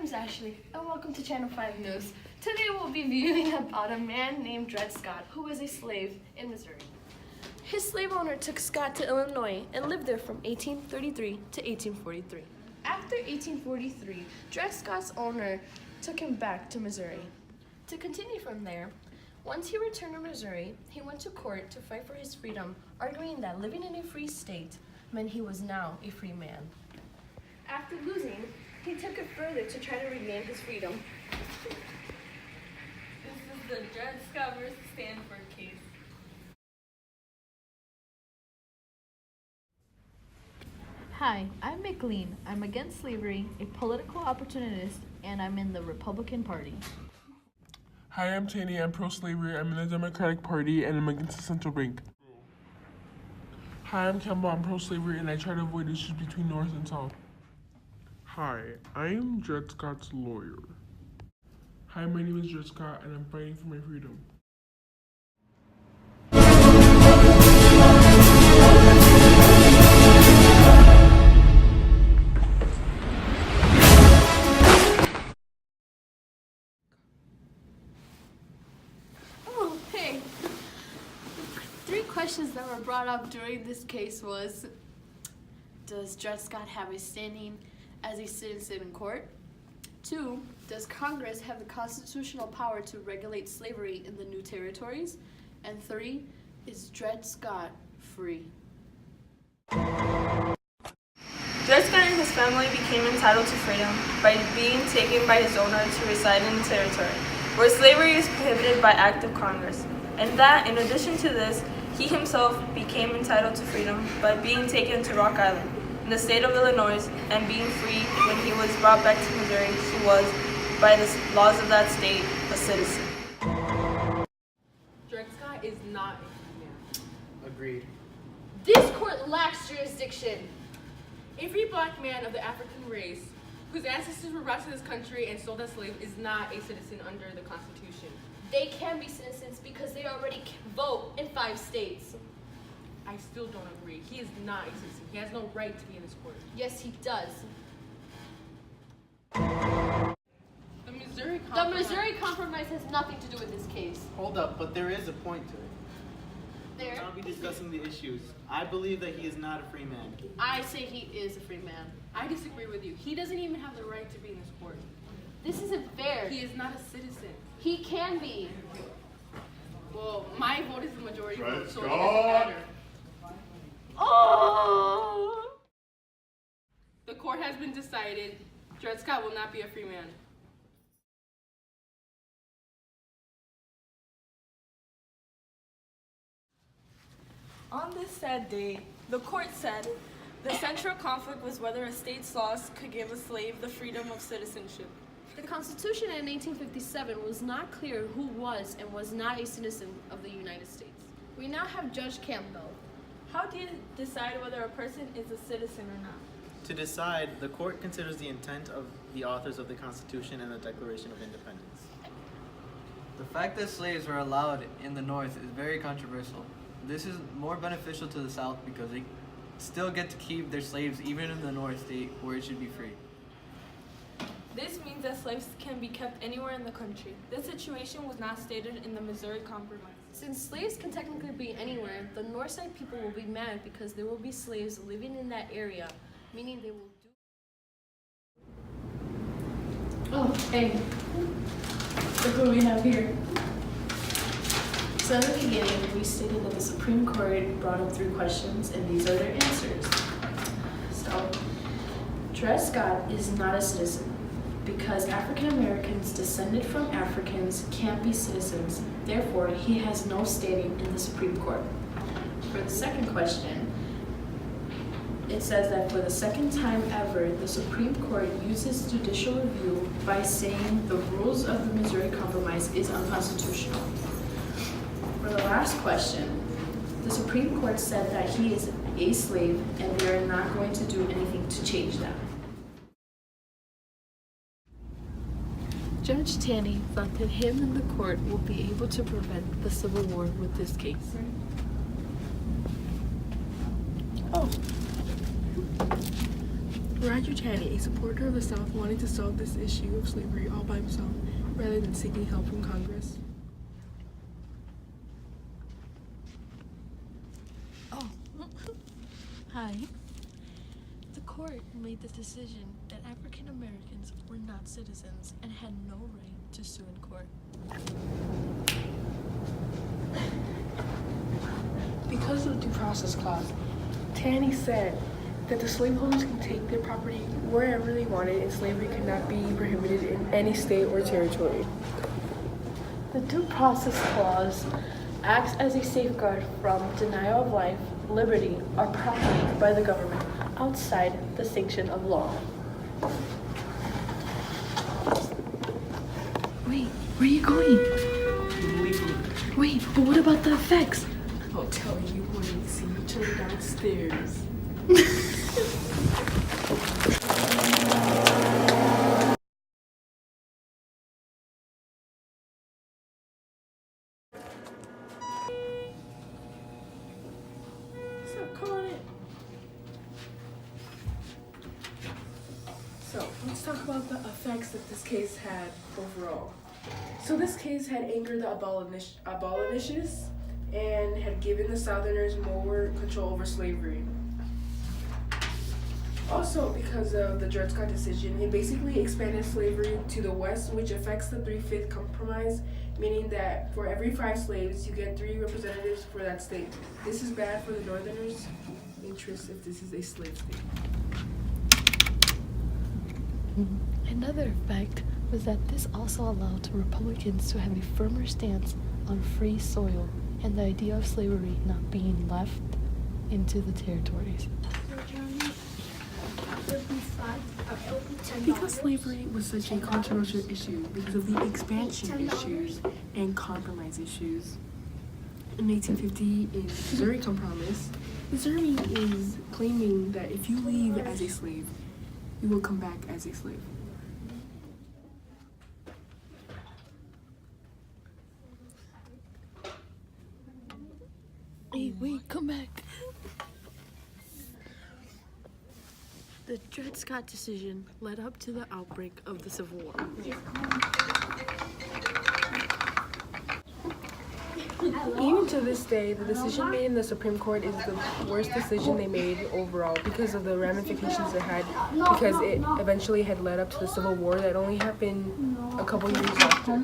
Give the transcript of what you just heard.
name's Ashley, and welcome to Channel 5 News. Today we'll be viewing about a man named Dred Scott, who was a slave in Missouri. His slave owner took Scott to Illinois and lived there from 1833 to 1843. After 1843, Dred Scott's owner took him back to Missouri. To continue from there, once he returned to Missouri, he went to court to fight for his freedom, arguing that living in a free state meant he was now a free man. After losing, he took it further to try to regain his freedom. This is the Dred Scott versus Sandford case. Hi, I'm McLean. I'm against slavery, a political opportunist, and I'm in the Republican Party. Hi, I'm Tanny. I'm pro-slavery. I'm in the Democratic Party, and I'm against the central bank. Hi, I'm Campbell. I'm pro-slavery, and I try to avoid issues between North and South. Hi, I am Dred Scott's lawyer. Hi, my name is Dred Scott, and I'm fighting for my freedom. Oh, hey. Three questions that were brought up during this case was, does Dred Scott have a standing as a citizen in court? 2, does Congress have the constitutional power to regulate slavery in the new territories? And 3, is Dred Scott free? Dred Scott and his family became entitled to freedom by being taken by his owner to reside in the territory, where slavery is prohibited by act of Congress. And that, in addition to this, he himself became entitled to freedom by being taken to Rock Island, in the state of Illinois, and being free when he was brought back to Missouri. He was, by the laws of that state, a citizen. Dred Scott is not a free man. Agreed. This court lacks jurisdiction. A free black man of the African race, whose ancestors were brought to this country and sold as slaves, is not a citizen under the Constitution. They can be citizens because they already vote in 5 states. I still don't agree. He is not a citizen. He has no right to be in this court. Yes, he does. The Missouri The Compromise. Missouri Compromise has nothing to do with this case. Hold up, but there is a point to it. There. I'll be discussing the issues. I believe that he is not a free man. I say he is a free man. I disagree with you. He doesn't even have the right to be in this court. This isn't fair. He is not a citizen. He can be. Well, my vote is the majority Dred vote, so it Scott. doesn't matter. Oh! The court has been decided. Dred Scott will not be a free man. On this sad day, the court said the central conflict was whether a state's laws could give a slave the freedom of citizenship. The Constitution in 1857 was not clear who was and was not a citizen of the United States. We now have Judge Campbell. How do you decide whether a person is a citizen or not? To decide, the court considers the intent of the authors of the Constitution and the Declaration of Independence. The fact that slaves are allowed in the North is very controversial. This is more beneficial to the South because they still get to keep their slaves even in the North state where it should be free. This means that slaves can be kept anywhere in the country. This situation was not stated in the Missouri Compromise. Since slaves can technically be anywhere, the North Side people will be mad because there will be slaves living in that area, meaning they will do. Oh, hey. Look what we have here. So in the beginning, we stated that the Supreme Court brought up 3 questions, and these are their answers. So, Dred Scott is not a citizen because African Americans descended from Africans can't be citizens. Therefore, he has no standing in the Supreme Court. For the second question, it says that for the second time ever, the Supreme Court uses judicial review by saying the rules of the Missouri Compromise is unconstitutional. For the last question, the Supreme Court said that he is a slave and they are not going to do anything to change that. Judge Tanny thought that him and the court will be able to prevent the Civil War with this case. Oh. Roger Taney, a supporter of the South, wanted to solve this issue of slavery all by himself rather than seeking help from Congress. Oh, hi. The court made the decision that African Americans were not citizens and had no right to sue in court. Because of the due process clause, Taney said that the slaveholders can take their property wherever they wanted and slavery could not be prohibited in any state or territory. The Due Process Clause acts as a safeguard from denial of life, liberty, or property by the government outside the sanction of law. Wait, where are you going? Wait, but what about the effects? I'll tell you when we see each other downstairs. So, come on in. So, let's talk about the effects that this case had overall. So, this case had angered the abolitionists and had given the Southerners more control over slavery. Also, because of the Dred Scott decision, it basically expanded slavery to the West, which affects the 3/5 compromise, meaning that for every 5 slaves, you get 3 representatives for that state. This is bad for the Northerners' interests if this is a slave state. Another effect was that this also allowed Republicans to have a firmer stance on free soil and the idea of slavery not being left into the territories. Because slavery was such a controversial issue because of the expansion issues and compromise issues, in 1850 in Missouri Compromise, Missouri is claiming that if you leave as a slave, you will come back as a slave. Hey, wait, come back. The Dred Scott decision led up to the outbreak of the Civil War. Even to this day, the decision made in the Supreme Court is the worst decision they made overall because of the ramifications it had, because it eventually had led up to the Civil War that only happened a couple years after.